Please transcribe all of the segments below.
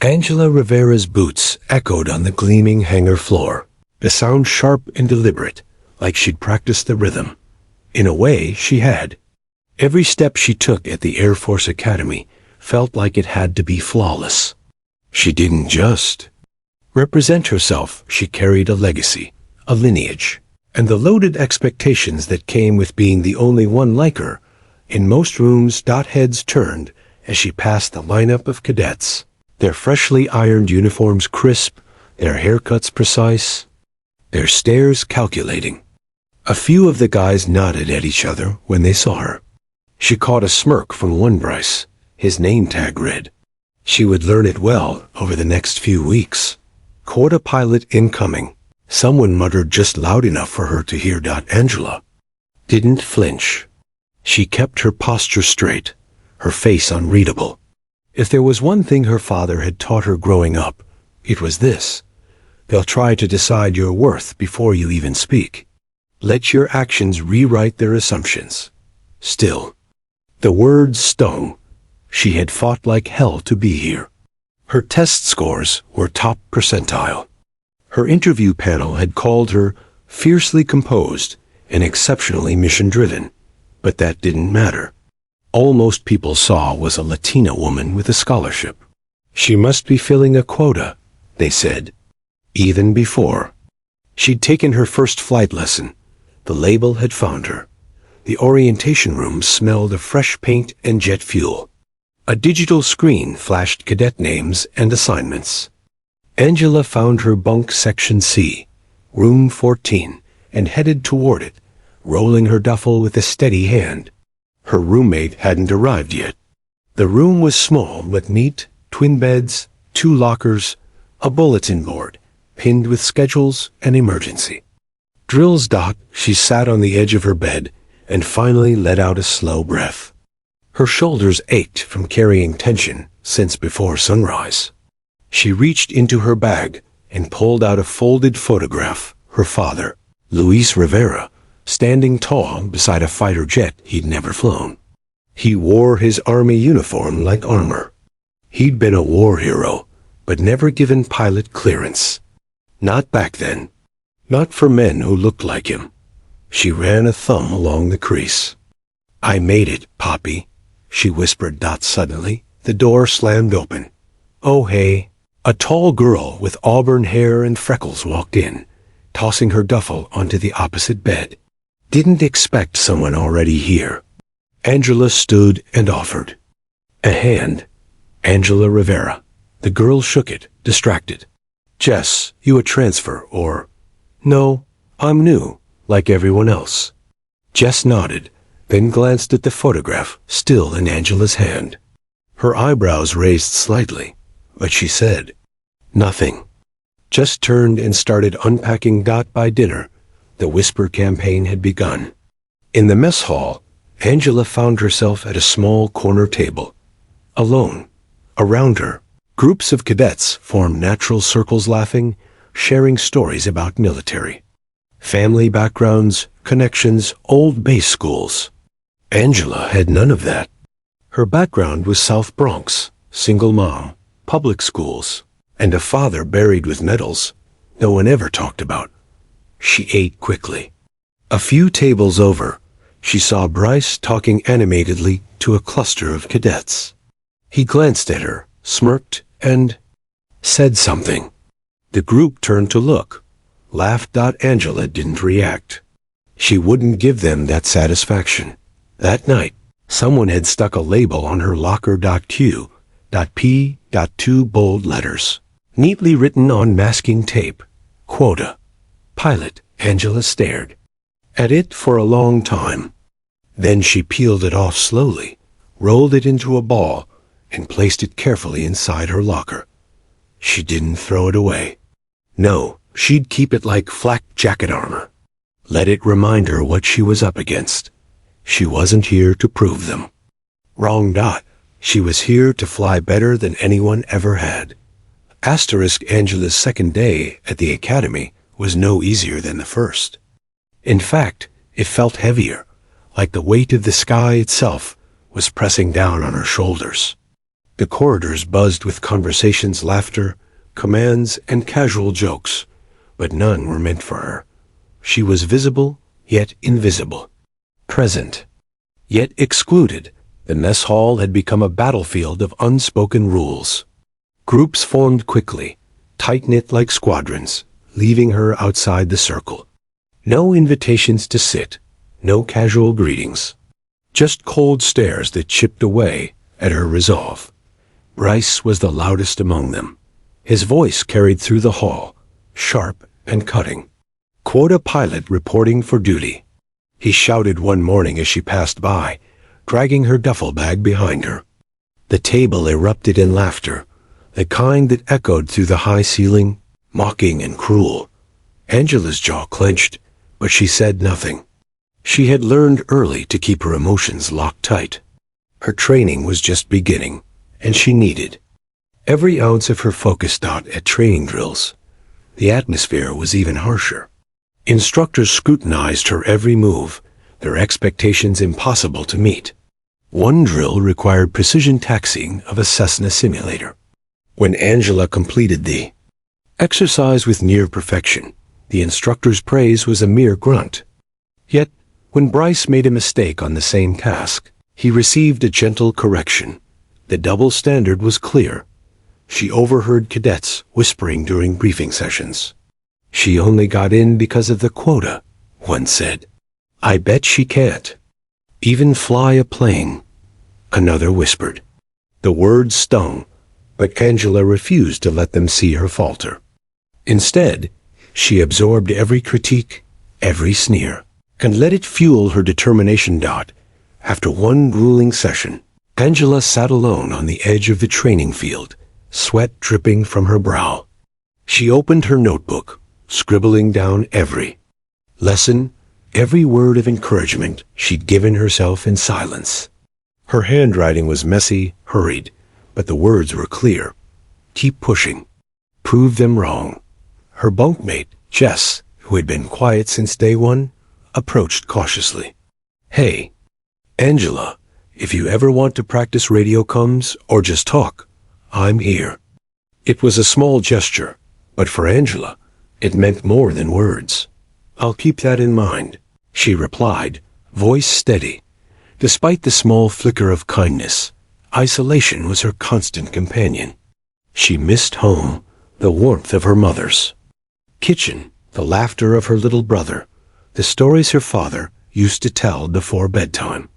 Angela Rivera's boots echoed on the gleaming hangar floor, the sound sharp and deliberate, like she'd practiced the rhythm. In a way, she had. Every step she took at the Air Force Academy felt like it had to be flawless. She didn't just represent herself, she carried a legacy, a lineage, and the loaded expectations that came with being the only one like her. In most rooms, heads turned as she passed the lineup of cadets, their freshly ironed uniforms crisp, their haircuts precise, their stares calculating. A few of the guys nodded at each other when they saw her. She caught a smirk from one Bryce, his name tag read. She would learn it well over the next few weeks. Quota pilot incoming. Someone muttered just loud enough for her to hear. Angela didn't flinch. She kept her posture straight, her face unreadable. If there was one thing her father had taught her growing up, it was this. They'll try to decide your worth before you even speak. Let your actions rewrite their assumptions. Still, the words stung. She had fought like hell to be here. Her test scores were top percentile. Her interview panel had called her fiercely composed and exceptionally mission-driven, but that didn't matter. All most people saw was a Latina woman with a scholarship. She must be filling a quota, they said. Even before she'd taken her first flight lesson, the label had found her. The orientation room smelled of fresh paint and jet fuel. A digital screen flashed cadet names and assignments. Angela found her bunk section C, room 14, and headed toward it, rolling her duffel with a steady hand. Her roommate hadn't arrived yet. The room was small but neat, twin beds, 2 lockers, a bulletin board, pinned with schedules and emergency drills. She sat on the edge of her bed and finally let out a slow breath. Her shoulders ached from carrying tension since before sunrise. She reached into her bag and pulled out a folded photograph. Her father, Luis Rivera, standing tall beside a fighter jet he'd never flown. He wore his army uniform like armor. He'd been a war hero, but never given pilot clearance. Not back then. Not for men who looked like him. She ran a thumb along the crease. I made it, Poppy, she whispered. Suddenly, the door slammed open. Oh, hey. A tall girl with auburn hair and freckles walked in, tossing her duffel onto the opposite bed. Didn't expect someone already here. Angela stood and offered a hand. Angela Rivera. The girl shook it, distracted. Jess, you a transfer, or? No, I'm new, like everyone else. Jess nodded, then glanced at the photograph, still in Angela's hand. Her eyebrows raised slightly, but she said nothing. Just turned and started unpacking. By dinner, the whisper campaign had begun. In the mess hall, Angela found herself at a small corner table. Alone. Around her, groups of cadets formed natural circles, laughing, sharing stories about military, family backgrounds, connections, old base schools. Angela had none of that. Her background was South Bronx, single mom, public schools, and a father buried with medals no one ever talked about. She ate quickly. A few tables over, she saw Bryce talking animatedly to a cluster of cadets. He glanced at her, smirked, and said something. The group turned to look, laughed. Angela didn't react. She wouldn't give them that satisfaction. That night, someone had stuck a label on her locker. Q.P. 2 bold letters, neatly written on masking tape. Quota. Pilot. Angela stared at it for a long time. Then she peeled it off slowly, rolled it into a ball, and placed it carefully inside her locker. She didn't throw it away. No, she'd keep it like flak jacket armor. Let it remind her what she was up against. She wasn't here to prove them wrong. She was here to fly better than anyone ever had. Angela's second day at the academy was no easier than the first. In fact, it felt heavier, like the weight of the sky itself was pressing down on her shoulders. The corridors buzzed with conversations, laughter, commands, and casual jokes, but none were meant for her. She was visible, yet invisible. Present, yet excluded. The mess hall had become a battlefield of unspoken rules. Groups formed quickly, tight-knit like squadrons, leaving her outside the circle. No invitations to sit, no casual greetings. Just cold stares that chipped away at her resolve. Bryce was the loudest among them. His voice carried through the hall, sharp and cutting. Quota pilot reporting for duty. He shouted one morning as she passed by, dragging her duffel bag behind her. The table erupted in laughter, the kind that echoed through the high ceiling, mocking and cruel. Angela's jaw clenched, but she said nothing. She had learned early to keep her emotions locked tight. Her training was just beginning, and she needed every ounce of her focused out at training drills. The atmosphere was even harsher. Instructors scrutinized her every move, their expectations impossible to meet. One drill required precision taxiing of a Cessna simulator. When Angela completed the exercise with near perfection, the instructor's praise was a mere grunt. Yet, when Bryce made a mistake on the same task, he received a gentle correction. The double standard was clear. She overheard cadets whispering during briefing sessions. "She only got in because of the quota," one said. "I bet she can't even fly a plane," another whispered. The words stung, but Angela refused to let them see her falter. Instead, she absorbed every critique, every sneer, and let it fuel her determination. After one grueling session, Angela sat alone on the edge of the training field, sweat dripping from her brow. She opened her notebook, scribbling down every lesson, every word of encouragement she'd given herself in silence. Her handwriting was messy, hurried, but the words were clear. Keep pushing. Prove them wrong. Her bunkmate, Jess, who had been quiet since day one, approached cautiously. "Hey, Angela, if you ever want to practice radio comms or just talk, I'm here." It was a small gesture, but for Angela, it meant more than words. "I'll keep that in mind," she replied, voice steady. Despite the small flicker of kindness, isolation was her constant companion. She missed home, the warmth of her mother's kitchen, the laughter of her little brother, the stories her father used to tell before bedtime.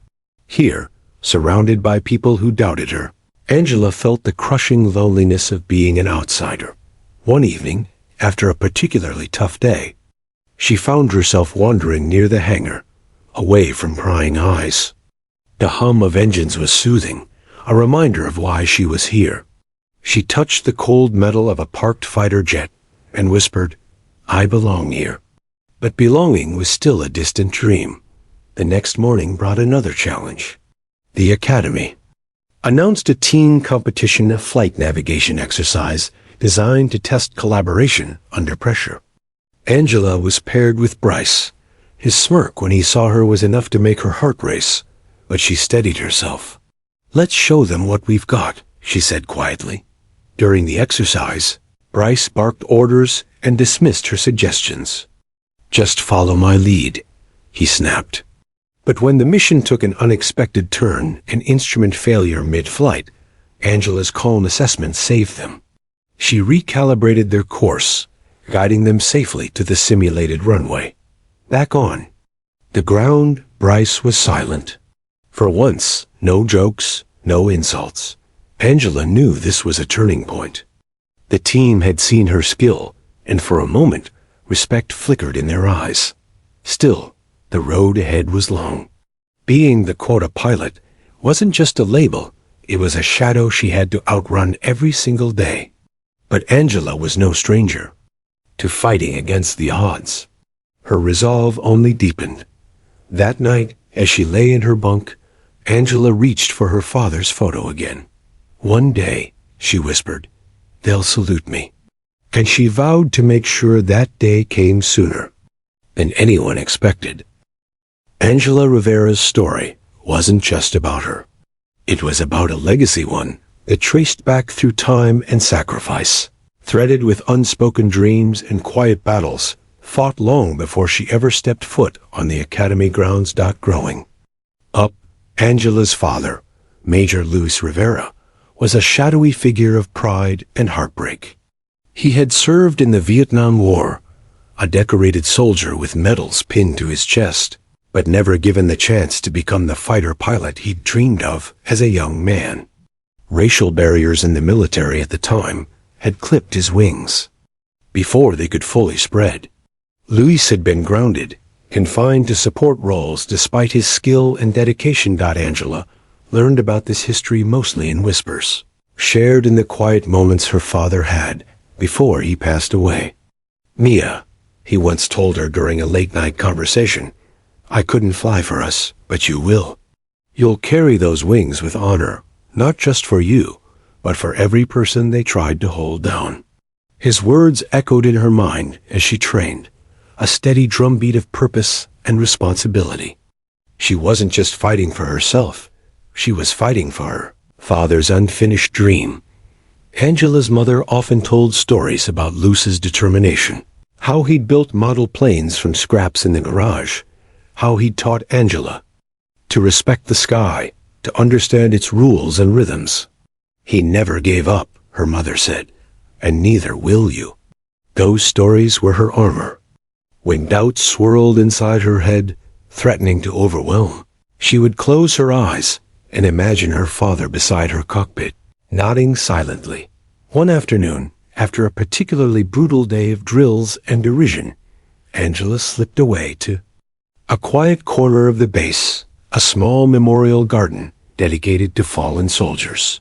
Here, surrounded by people who doubted her, Angela felt the crushing loneliness of being an outsider. One evening, after a particularly tough day, she found herself wandering near the hangar, away from prying eyes. The hum of engines was soothing, a reminder of why she was here. She touched the cold metal of a parked fighter jet and whispered, "I belong here." But belonging was still a distant dream. The next morning brought another challenge. The Academy announced a teen competition, a flight navigation exercise designed to test collaboration under pressure. Angela was paired with Bryce. His smirk when he saw her was enough to make her heart race, but she steadied herself. "Let's show them what we've got," she said quietly. During the exercise, Bryce barked orders and dismissed her suggestions. "Just follow my lead," he snapped. But when the mission took an unexpected turn, an instrument failure mid-flight, Angela's calm assessment saved them. She recalibrated their course, guiding them safely to the simulated runway. Back on the ground, Bryce was silent. For once, no jokes, no insults. Angela knew this was a turning point. The team had seen her skill, and for a moment, respect flickered in their eyes. Still, the road ahead was long. Being the Quota pilot wasn't just a label, it was a shadow she had to outrun every single day. But Angela was no stranger to fighting against the odds. Her resolve only deepened. That night, as she lay in her bunk, Angela reached for her father's photo again. "One day," she whispered, "they'll salute me." And she vowed to make sure that day came sooner than anyone expected. Angela Rivera's story wasn't just about her. It was about a legacy one that traced back through time and sacrifice, threaded with unspoken dreams and quiet battles, fought long before she ever stepped foot on the academy grounds. Growing up, Angela's father, Major Luis Rivera, was a shadowy figure of pride and heartbreak. He had served in the Vietnam War, a decorated soldier with medals pinned to his chest, but never given the chance to become the fighter pilot he'd dreamed of as a young man. Racial barriers in the military at the time had clipped his wings before they could fully spread. Luis had been grounded, confined to support roles despite his skill and dedication. Angela learned about this history mostly in whispers, shared in the quiet moments her father had before he passed away. "Mia," he once told her during a late-night conversation, "I couldn't fly for us, but you will. You'll carry those wings with honor, not just for you, but for every person they tried to hold down." His words echoed in her mind as she trained, a steady drumbeat of purpose and responsibility. She wasn't just fighting for herself, she was fighting for her father's unfinished dream. Angela's mother often told stories about Luce's determination, how he'd built model planes from scraps in the garage, how he'd taught Angela to respect the sky, to understand its rules and rhythms. "He never gave up," her mother said, "and neither will you." Those stories were her armor. When doubts swirled inside her head, threatening to overwhelm, she would close her eyes and imagine her father beside her cockpit, nodding silently. One afternoon, after a particularly brutal day of drills and derision, Angela slipped away to a quiet corner of the base, a small memorial garden dedicated to fallen soldiers.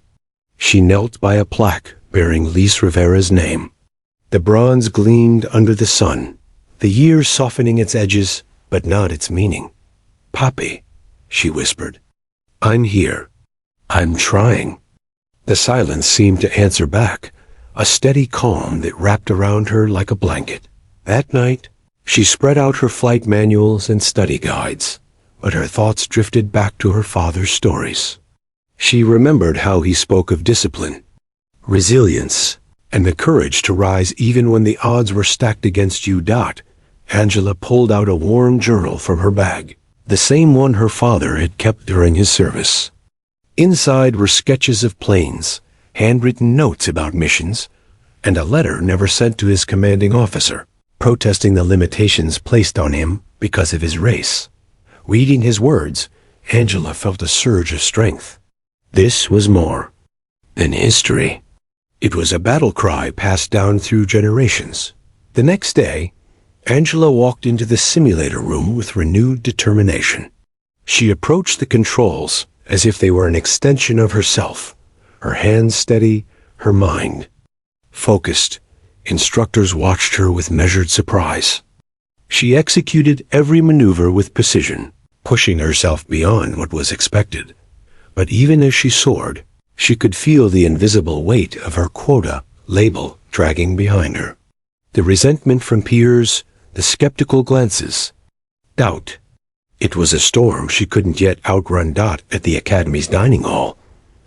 She knelt by a plaque bearing Luis Rivera's name. The bronze gleamed under the sun, the years softening its edges, but not its meaning. "Papi," she whispered, "I'm here. I'm trying." The silence seemed to answer back, a steady calm that wrapped around her like a blanket. That night, she spread out her flight manuals and study guides, but her thoughts drifted back to her father's stories. She remembered how he spoke of discipline, resilience, and the courage to rise even when the odds were stacked against you. Angela pulled out a worn journal from her bag, the same one her father had kept during his service. Inside were sketches of planes, handwritten notes about missions, and a letter never sent to his commanding officer, protesting the limitations placed on him because of his race. Reading his words, Angela felt a surge of strength. This was more than history. It was a battle cry passed down through generations. The next day, Angela walked into the simulator room with renewed determination. She approached the controls as if they were an extension of herself, her hands steady, her mind focused. Instructors watched her with measured surprise. She executed every maneuver with precision, pushing herself beyond what was expected. But even as she soared, she could feel the invisible weight of her quota label dragging behind her. The resentment from peers, the skeptical glances, doubt. It was a storm she couldn't yet outrun. At the Academy's dining hall,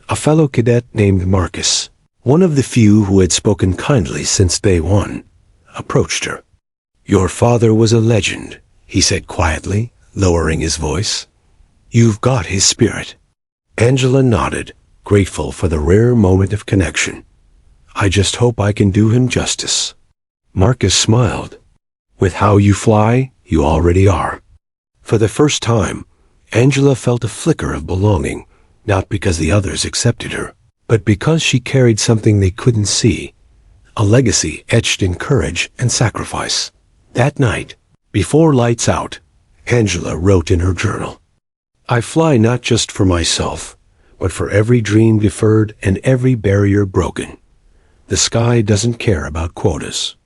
a fellow cadet named Marcus, one of the few who had spoken kindly since day one, approached her. "Your father was a legend," he said quietly, lowering his voice. "You've got his spirit." Angela nodded, grateful for the rare moment of connection. "I just hope I can do him justice." Marcus smiled. "With how you fly, you already are." For the first time, Angela felt a flicker of belonging, not because the others accepted her, but because she carried something they couldn't see, a legacy etched in courage and sacrifice. That night, before lights out, Angela wrote in her journal, "I fly not just for myself, but for every dream deferred and every barrier broken. The sky doesn't care about quotas.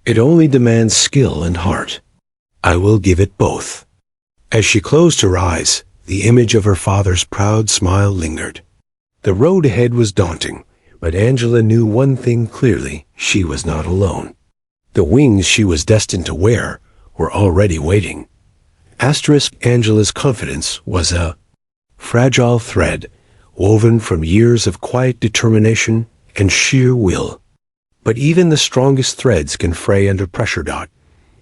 It only demands skill and heart. I will give it both." As she closed her eyes, the image of her father's proud smile lingered. The road ahead was daunting, but Angela knew one thing clearly: she was not alone. The wings she was destined to wear were already waiting. Angela's confidence was a fragile thread woven from years of quiet determination and sheer will. But even the strongest threads can fray under pressure.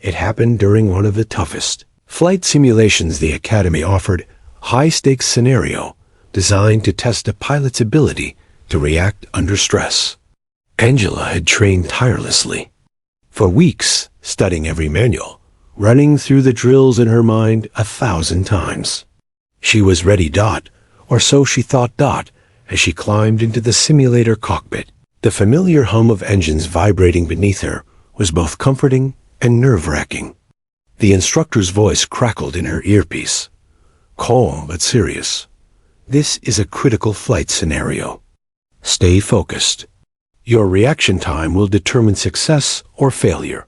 It happened during one of the toughest flight simulations the Academy offered, high-stakes scenario designed to test a pilot's ability to react under stress. Angela had trained tirelessly. For weeks, studying every manual, running through the drills in her mind 1,000 times. She was ready, or so she thought, as she climbed into the simulator cockpit. The familiar hum of engines vibrating beneath her was both comforting and nerve-wracking. The instructor's voice crackled in her earpiece. Calm but serious. This is a critical flight scenario. Stay focused. Your reaction time will determine success or failure.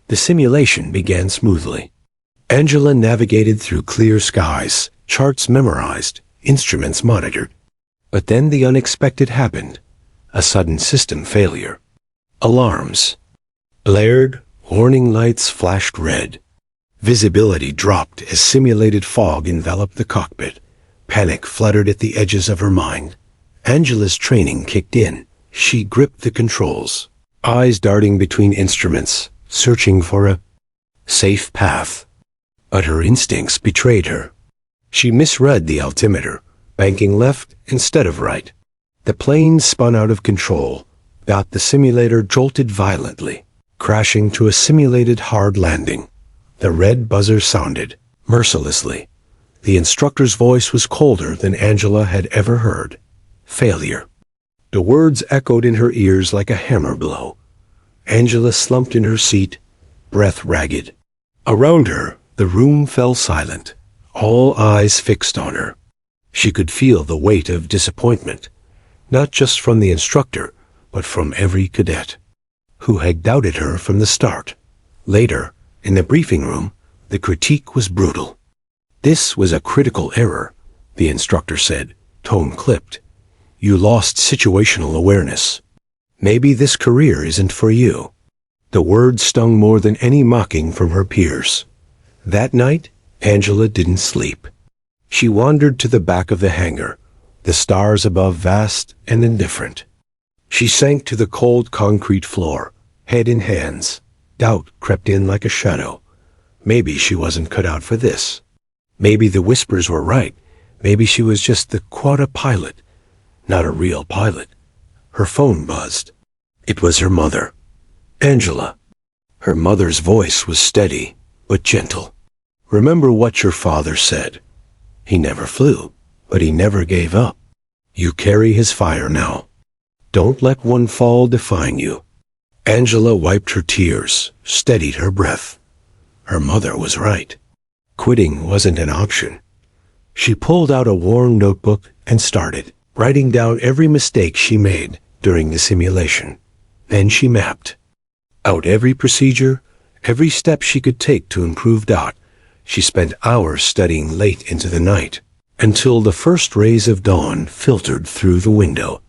The simulation began smoothly. Angela navigated through clear skies, charts memorized, instruments monitored. But then the unexpected happened. A sudden system failure. Alarms blared, warning lights flashed red. Visibility dropped as simulated fog enveloped the cockpit. Panic fluttered at the edges of her mind. Angela's training kicked in. She gripped the controls, eyes darting between instruments, searching for a safe path. But her instincts betrayed her. She misread the altimeter, banking left instead of right. The plane spun out of control. The simulator jolted violently, crashing to a simulated hard landing. The red buzzer sounded, mercilessly. The instructor's voice was colder than Angela had ever heard. Failure. The words echoed in her ears like a hammer blow. Angela slumped in her seat, breath ragged. Around her, the room fell silent, all eyes fixed on her. She could feel the weight of disappointment, not just from the instructor, but from every cadet who had doubted her from the start. Later, in the briefing room, the critique was brutal. This was a critical error, the instructor said, tone clipped. You lost situational awareness. Maybe this career isn't for you. The words stung more than any mocking from her peers. That night, Angela didn't sleep. She wandered to the back of the hangar, the stars above vast and indifferent. She sank to the cold concrete floor, head in hands. Doubt crept in like a shadow. Maybe she wasn't cut out for this. Maybe the whispers were right. Maybe she was just the Quota pilot, not a real pilot. Her phone buzzed. It was her mother, Angela. Her mother's voice was steady, but gentle. Remember what your father said. He never flew, but he never gave up. You carry his fire now. Don't let one fall define you. Angela wiped her tears, steadied her breath. Her mother was right. Quitting wasn't an option. She pulled out a worn notebook and started writing down every mistake she made during the simulation. Then she mapped out every procedure, every step she could take to improve. She spent hours studying late into the night, until the first rays of dawn filtered through the window.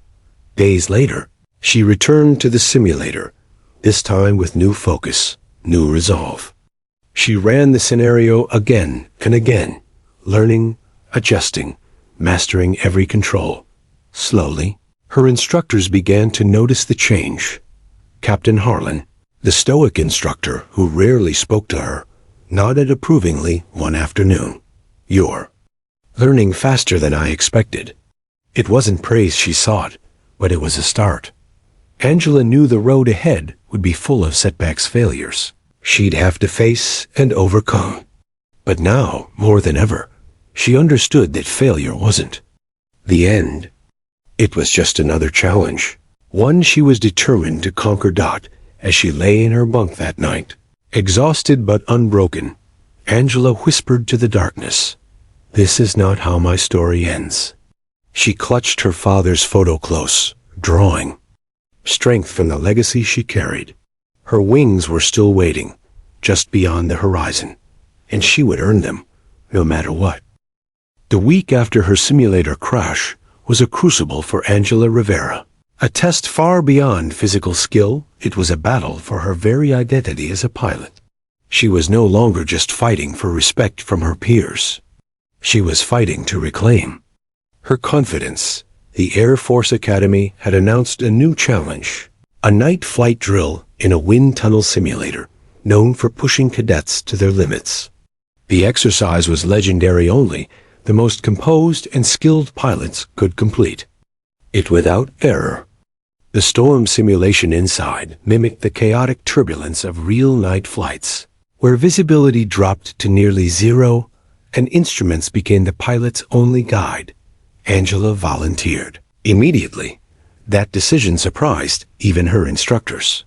Days later, she returned to the simulator, this time with new focus, new resolve. She ran the scenario again and again, learning, adjusting, mastering every control. Slowly, her instructors began to notice the change. Captain Harlan, the stoic instructor who rarely spoke to her, nodded approvingly one afternoon. You're learning faster than I expected. It wasn't praise she sought, but it was a start. Angela knew the road ahead would be full of setbacks, failures she'd have to face and overcome. But now, more than ever, she understood that failure wasn't the end. It was just another challenge, one she was determined to conquer. As she lay in her bunk that night, exhausted but unbroken, Angela whispered to the darkness, "This is not how my story ends." She clutched her father's photo close, drawing strength from the legacy she carried. Her wings were still waiting, just beyond the horizon, and she would earn them, no matter what. The week after her simulator crash was a crucible for Angela Rivera. A test far beyond physical skill, it was a battle for her very identity as a pilot. She was no longer just fighting for respect from her peers. She was fighting to reclaim her confidence, the Air Force Academy had announced a new challenge, a night flight drill in a wind tunnel simulator, known for pushing cadets to their limits. The exercise was legendary only the most composed and skilled pilots could complete it without error. The storm simulation inside mimicked the chaotic turbulence of real night flights, where visibility dropped to nearly zero and instruments became the pilot's only guide. Angela volunteered. Immediately, that decision surprised even her instructors.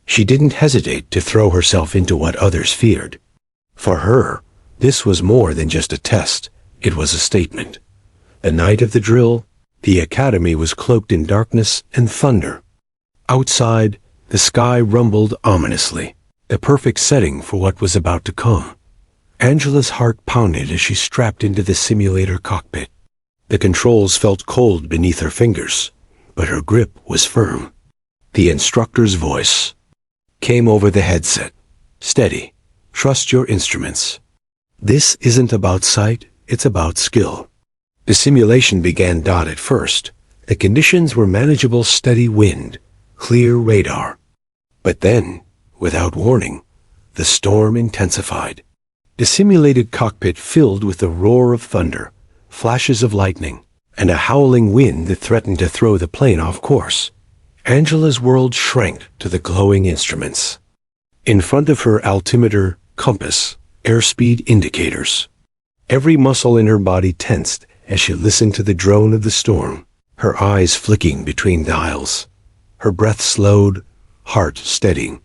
She didn't hesitate to throw herself into what others feared. For her, this was more than just a test, it was a statement. The night of the drill, the academy was cloaked in darkness and thunder. Outside, the sky rumbled ominously, the perfect setting for what was about to come. Angela's heart pounded as she strapped into the simulator cockpit. The controls felt cold beneath her fingers, but her grip was firm. The instructor's voice came over the headset. Steady. Trust your instruments. This isn't about sight, it's about skill. The simulation began at first. The conditions were manageable: steady wind, clear radar. But then, without warning, the storm intensified. The simulated cockpit filled with the roar of thunder, flashes of lightning, and a howling wind that threatened to throw the plane off course. Angela's world shrank to the glowing instruments. In front of her, altimeter, compass, airspeed indicators. Every muscle in her body tensed as she listened to the drone of the storm, her eyes flicking between dials. Her breath slowed, heart steadying.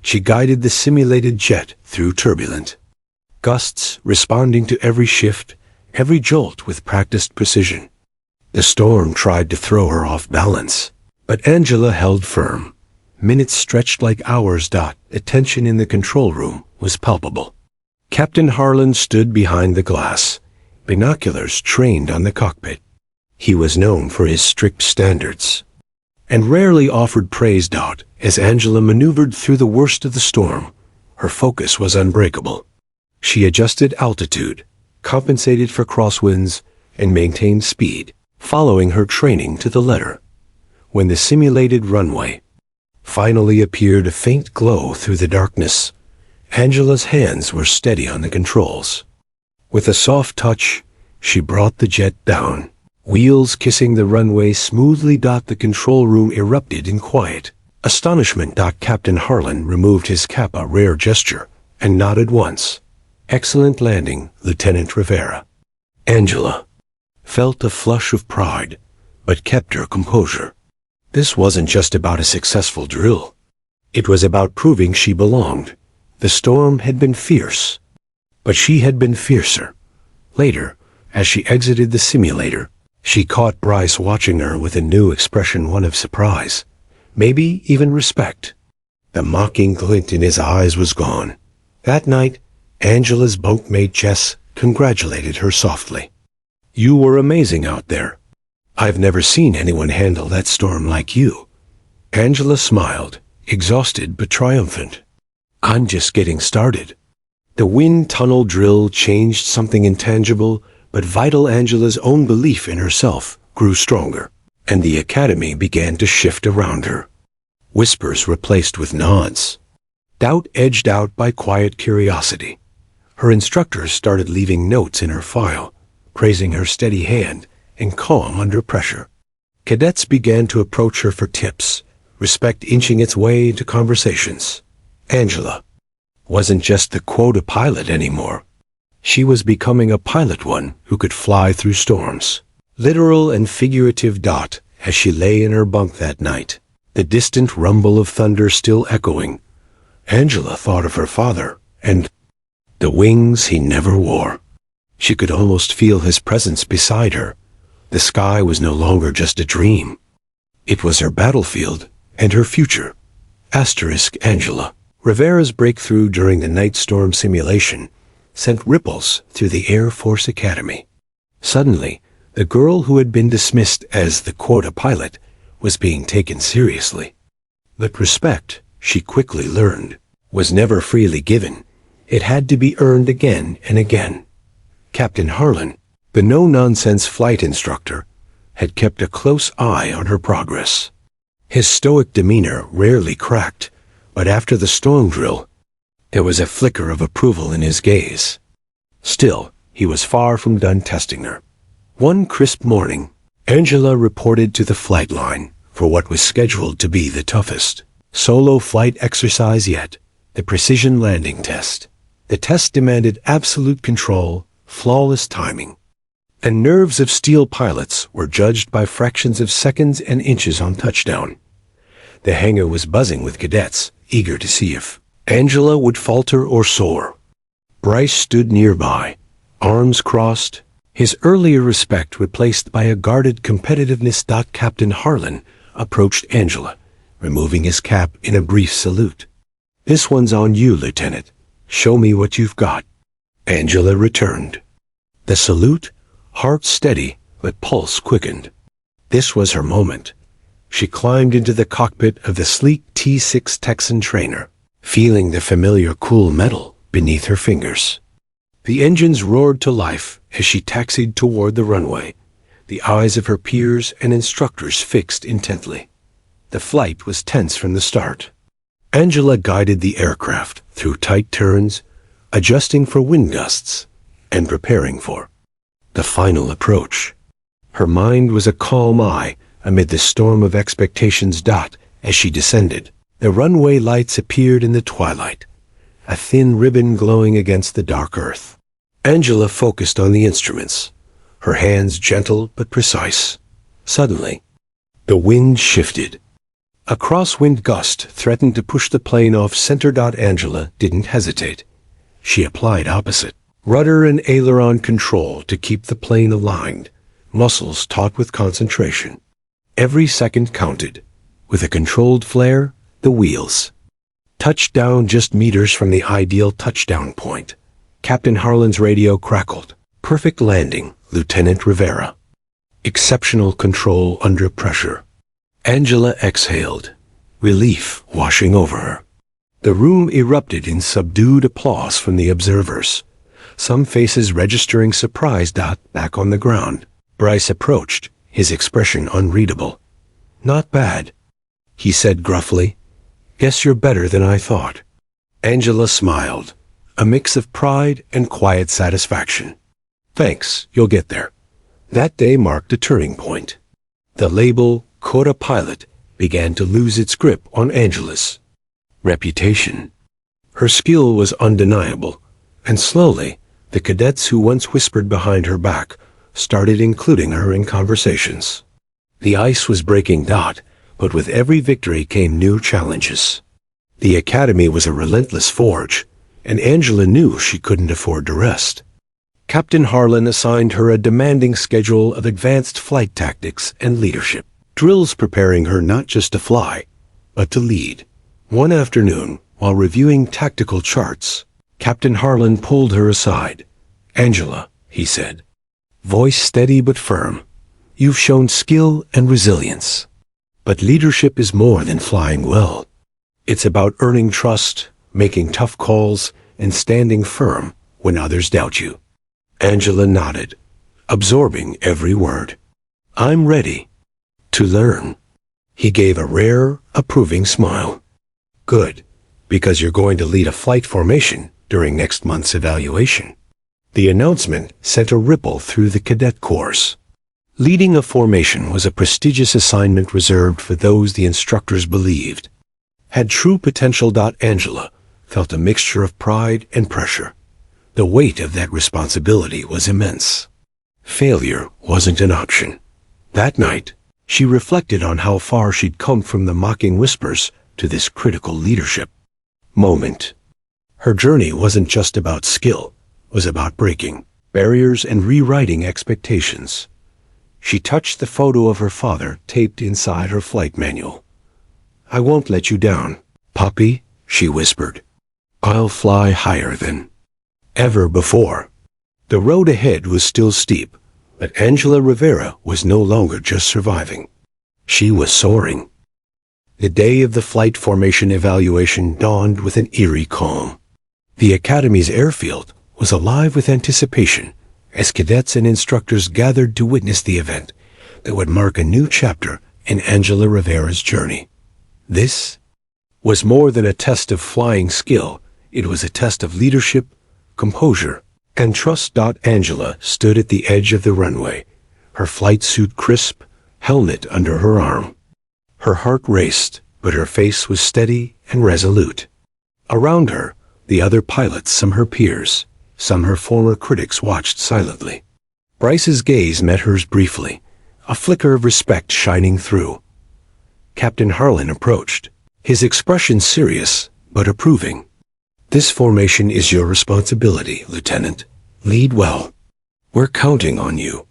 She guided the simulated jet through turbulent gusts, responding to every shift, every jolt with practiced precision. The storm tried to throw her off balance, but Angela held firm. Minutes stretched like hours. The tension in the control room was palpable. Captain Harlan stood behind the glass, binoculars trained on the cockpit. He was known for his strict standards, and rarely offered praise. As Angela maneuvered through the worst of the storm, her focus was unbreakable. She adjusted altitude, compensated for crosswinds, and maintained speed, following her training to the letter. When the simulated runway finally appeared, a faint glow through the darkness, Angela's hands were steady on the controls. With a soft touch, she brought the jet down. Wheels kissing the runway smoothly. The control room erupted in quiet astonishment. Captain Harlan removed his cap, a rare gesture, and nodded once. Excellent landing, Lieutenant Rivera. Angela felt a flush of pride, but kept her composure. This wasn't just about a successful drill. It was about proving she belonged. The storm had been fierce, but she had been fiercer. Later, as she exited the simulator, she caught Bryce watching her with a new expression, one of surprise, maybe even respect. The mocking glint in his eyes was gone. That night, Angela's bunkmate Jess congratulated her softly. You were amazing out there. I've never seen anyone handle that storm like you. Angela smiled, exhausted but triumphant. I'm just getting started. The wind tunnel drill changed something intangible but vital. Angela's own belief in herself grew stronger, and the academy began to shift around her. Whispers replaced with nods. Doubt edged out by quiet curiosity. Her instructors started leaving notes in her file, praising her steady hand and calm under pressure. Cadets began to approach her for tips, respect inching its way into conversations. Angela wasn't just the Quota pilot anymore. She was becoming a pilot, one who could fly through storms. Literal and figurative. As she lay in her bunk that night, the distant rumble of thunder still echoing, Angela thought of her father and the wings he never wore. She could almost feel his presence beside her. The sky was no longer just a dream. It was her battlefield and her future. Angela. Rivera's breakthrough during the night storm simulation sent ripples through the Air Force Academy. Suddenly, the girl who had been dismissed as the Quota pilot was being taken seriously. But respect, she quickly learned, was never freely given. It had to be earned again and again. Captain Harlan, the no-nonsense flight instructor, had kept a close eye on her progress. His stoic demeanor rarely cracked, but after the storm drill, there was a flicker of approval in his gaze. Still, he was far from done testing her. One crisp morning, Angela reported to the flight line for what was scheduled to be the toughest solo flight exercise yet, the precision landing test. The test demanded absolute control, flawless timing. The nerves of steel pilots were judged by fractions of seconds and inches on touchdown. The hangar was buzzing with cadets, eager to see if Angela would falter or soar. Bryce stood nearby, arms crossed, his earlier respect replaced by a guarded competitiveness. Captain Harlan approached Angela, removing his cap in a brief salute. "This one's on you, Lieutenant. Show me what you've got." Angela returned. The salute, heart steady, but pulse quickened. This was her moment. She climbed into the cockpit of the sleek T-6 Texan trainer, feeling the familiar cool metal beneath her fingers. The engines roared to life as she taxied toward the runway, the eyes of her peers and instructors fixed intently. The flight was tense from the start. Angela guided the aircraft through tight turns, adjusting for wind gusts and preparing for the final approach. Her mind was a calm eye amid the storm of expectations. As she descended, the runway lights appeared in the twilight, a thin ribbon glowing against the dark earth. Angela focused on the instruments, her hands gentle but precise. Suddenly, the wind shifted. A crosswind gust threatened to push the plane off center. Angela didn't hesitate. She applied opposite rudder and aileron control to keep the plane aligned, muscles taut with concentration. Every second counted. With a controlled flare, the wheels touched down just meters from the ideal touchdown point. Captain Harlan's radio crackled. "Perfect landing, Lieutenant Rivera. Exceptional control under pressure." Angela exhaled, relief washing over her. The room erupted in subdued applause from the observers, some faces registering surprise. Back on the ground, Bryce approached, his expression unreadable. "Not bad," he said gruffly. "Guess you're better than I thought." Angela smiled, a mix of pride and quiet satisfaction. "Thanks, you'll get there." That day marked a turning point. The label Quota pilot began to lose its grip on Angela's reputation. Her skill was undeniable, and slowly, the cadets who once whispered behind her back started including her in conversations. The ice was breaking. But with every victory came new challenges. The academy was a relentless forge, and Angela knew she couldn't afford to rest. Captain Harlan assigned her a demanding schedule of advanced flight tactics and leadership, drills preparing her not just to fly, but to lead. One afternoon, while reviewing tactical charts, Captain Harlan pulled her aside. "Angela," he said, voice steady but firm, "you've shown skill and resilience. But leadership is more than flying well. It's about earning trust, making tough calls, and standing firm when others doubt you." Angela nodded, absorbing every word. "I'm ready to learn." He gave a rare, approving smile. "Good, because you're going to lead a flight formation during next month's evaluation." The announcement sent a ripple through the cadet corps. Leading a formation was a prestigious assignment reserved for those the instructors believed had true potential. Angela felt a mixture of pride and pressure. The weight of that responsibility was immense. Failure wasn't an option. That night, she reflected on how far she'd come from the mocking whispers to this critical leadership moment. Her journey wasn't just about skill, it was about breaking barriers and rewriting expectations. She touched the photo of her father taped inside her flight manual. "I won't let you down, puppy," she whispered. "I'll fly higher than ever before." The road ahead was still steep, but Angela Rivera was no longer just surviving. She was soaring. The day of the flight formation evaluation dawned with an eerie calm. The Academy's airfield was alive with anticipation as cadets and instructors gathered to witness the event, that would mark a new chapter in Angela Rivera's journey. This was more than a test of flying skill. It was a test of leadership, composure, and trust. Angela stood at the edge of the runway, her flight suit crisp, helmet under her arm. Her heart raced, but her face was steady and resolute. Around her, the other pilots, some her peers, some her former critics, watched silently. Bryce's gaze met hers briefly, a flicker of respect shining through. Captain Harlan approached, his expression serious but approving. "This formation is your responsibility, Lieutenant. Lead well. We're counting on you."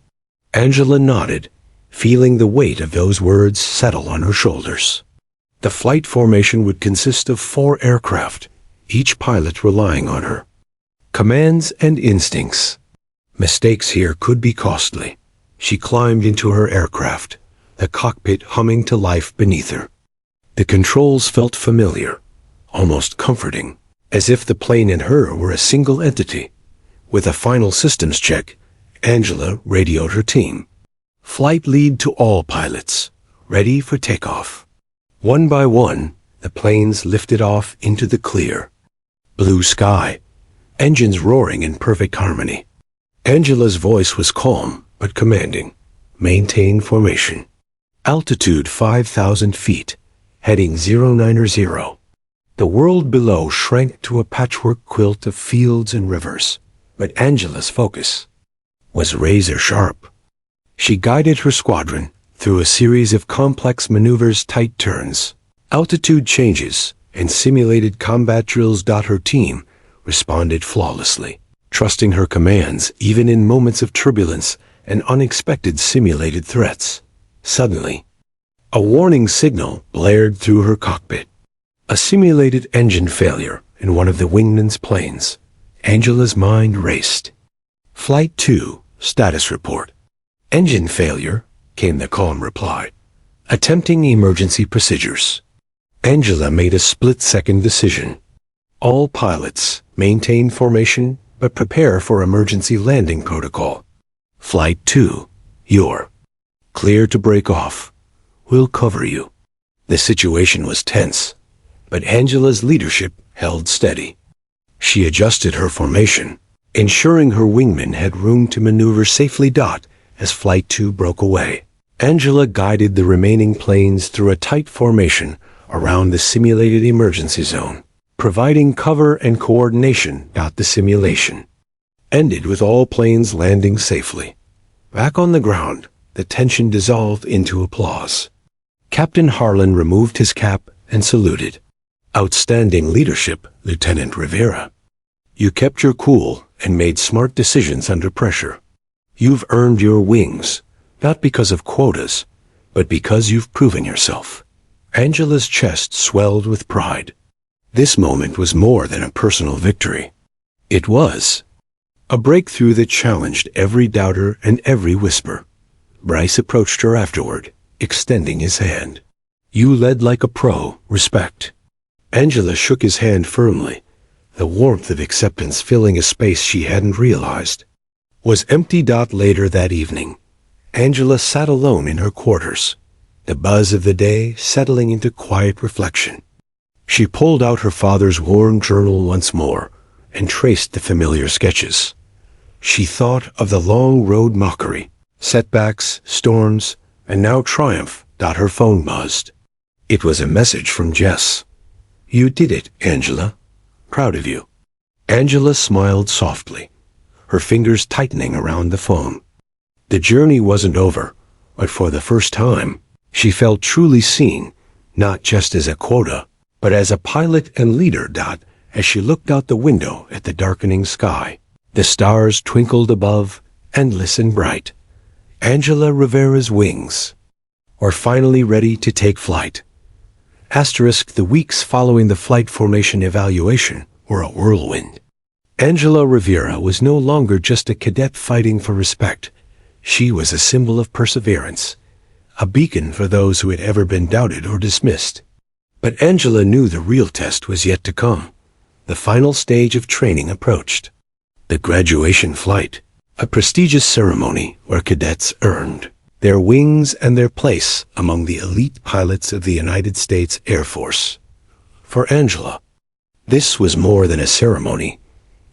Angela nodded, feeling the weight of those words settle on her shoulders. The flight formation would consist of 4 aircraft, each pilot relying on her. Commands and instincts. Mistakes here could be costly. She climbed into her aircraft, the cockpit humming to life beneath her. The controls felt familiar, almost comforting, as if the plane and her were a single entity. With a final systems check, Angela radioed her team. Flight lead to all pilots, ready for takeoff. One by one, the planes lifted off into the clear. Blue sky, engines roaring in perfect harmony. Angela's voice was calm but commanding. Maintain formation. Altitude 5,000 feet, heading 090. The world below shrank to a patchwork quilt of fields and rivers, but Angela's focus was razor sharp. She guided her squadron through a series of complex maneuvers, tight turns, altitude changes, and simulated combat drills. Her team responded flawlessly, trusting her commands even in moments of turbulence and unexpected simulated threats. Suddenly, a warning signal blared through her cockpit. A simulated engine failure in one of the wingman's planes. Angela's mind raced. Flight 2, status report. Engine failure, came the calm reply. Attempting emergency procedures. Angela made a split-second decision. All pilots maintain formation but prepare for emergency landing protocol. Flight 2, you're clear to break off. We'll cover you. The situation was tense, but Angela's leadership held steady. She adjusted her formation, ensuring her wingmen had room to maneuver safely. As Flight 2 broke away, Angela guided the remaining planes through a tight formation around the simulated emergency zone, providing cover and coordination. The simulation ended with all planes landing safely. Back on the ground, the tension dissolved into applause. Captain Harlan removed his cap and saluted. "Outstanding leadership, Lieutenant Rivera. You kept your cool and made smart decisions under pressure. You've earned your wings, not because of quotas, but because you've proven yourself." Angela's chest swelled with pride. This moment was more than a personal victory. It was a breakthrough that challenged every doubter and every whisper. Bryce approached her afterward, extending his hand. "You led like a pro, respect." Angela shook his hand firmly, the warmth of acceptance filling a space she hadn't realized was empty. Later that evening, Angela sat alone in her quarters, the buzz of the day settling into quiet reflection. She pulled out her father's worn journal once more and traced the familiar sketches. She thought of the long road mockery, setbacks, storms, and now triumph. Her phone buzzed. It was a message from Jess. "You did it, Angela. Proud of you." Angela smiled softly, her fingers tightening around the phone. The journey wasn't over, but for the first time, she felt truly seen, not just as a quota, but as a pilot and leader. As she looked out the window at the darkening sky, the stars twinkled above, endless and bright. Angela Rivera's wings were finally ready to take flight. The weeks following the flight formation evaluation were a whirlwind. Angela Rivera was no longer just a cadet fighting for respect. She was a symbol of perseverance, a beacon for those who had ever been doubted or dismissed. But Angela knew the real test was yet to come. The final stage of training approached. The graduation flight, a prestigious ceremony where cadets earned their wings and their place among the elite pilots of the United States Air Force. For Angela, this was more than a ceremony.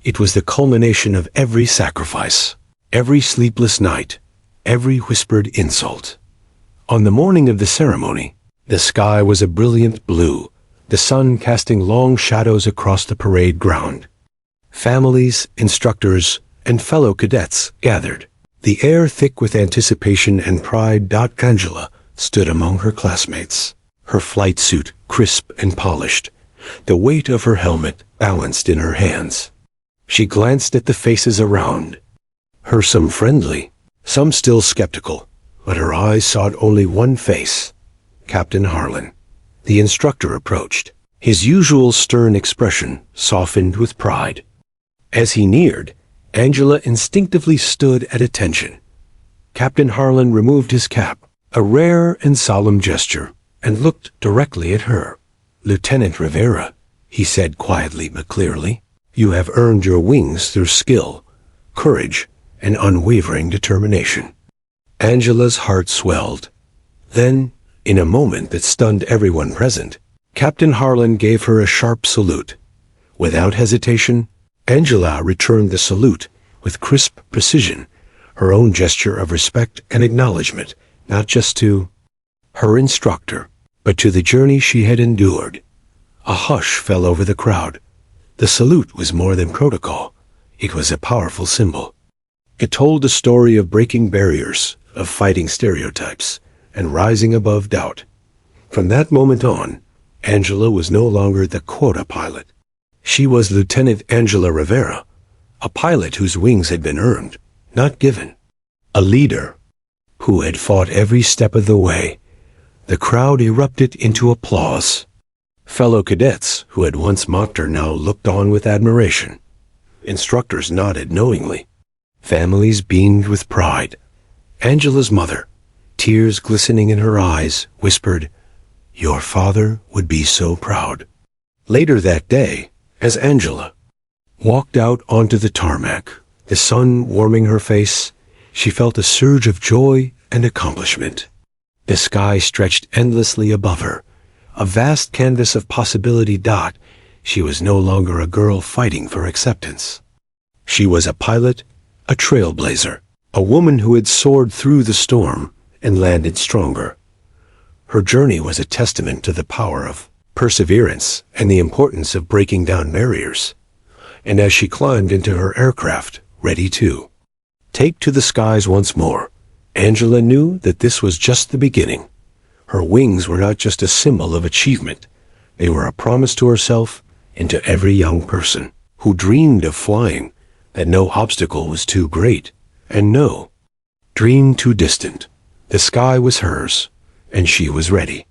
It was the culmination of every sacrifice, every sleepless night, every whispered insult. On the morning of the ceremony, the sky was a brilliant blue, the sun casting long shadows across the parade ground. Families, instructors, and fellow cadets gathered, the air thick with anticipation and pride. Angela stood among her classmates, her flight suit crisp and polished, the weight of her helmet balanced in her hands. She glanced at the faces around her, some friendly, some still skeptical, but her eyes sought only one face, Captain Harlan. The instructor approached, his usual stern expression softened with pride. As he neared, Angela instinctively stood at attention. Captain Harlan removed his cap, a rare and solemn gesture, and looked directly at her. "Lieutenant Rivera," he said quietly but clearly, "you have earned your wings through skill, courage, and unwavering determination." Angela's heart swelled. Then, in a moment that stunned everyone present, Captain Harlan gave her a sharp salute. Without hesitation, Angela returned the salute with crisp precision, her own gesture of respect and acknowledgement, not just to her instructor, but to the journey she had endured. A hush fell over the crowd. The salute was more than protocol. It was a powerful symbol. It told the story of breaking barriers, of fighting stereotypes, and rising above doubt. From that moment on, Angela was no longer the Quota pilot. She was Lieutenant Angela Rivera, a pilot whose wings had been earned, not given. A leader who had fought every step of the way. The crowd erupted into applause. Fellow cadets who had once mocked her now looked on with admiration. Instructors nodded knowingly. Families beamed with pride. Angela's mother, tears glistening in her eyes, whispered, "Your father would be so proud." Later that day, as Angela walked out onto the tarmac, the sun warming her face, she felt a surge of joy and accomplishment. The sky stretched endlessly above her, a vast canvas of possibility. She was no longer a girl fighting for acceptance. She was a pilot, a trailblazer, a woman who had soared through the storm and landed stronger. Her journey was a testament to the power of perseverance and the importance of breaking down barriers. And as she climbed into her aircraft, ready to take to the skies once more, Angela knew that this was just the beginning. Her wings were not just a symbol of achievement. They were a promise to herself and to every young person who dreamed of flying, that no obstacle was too great and no dream too distant. The sky was hers, and she was ready.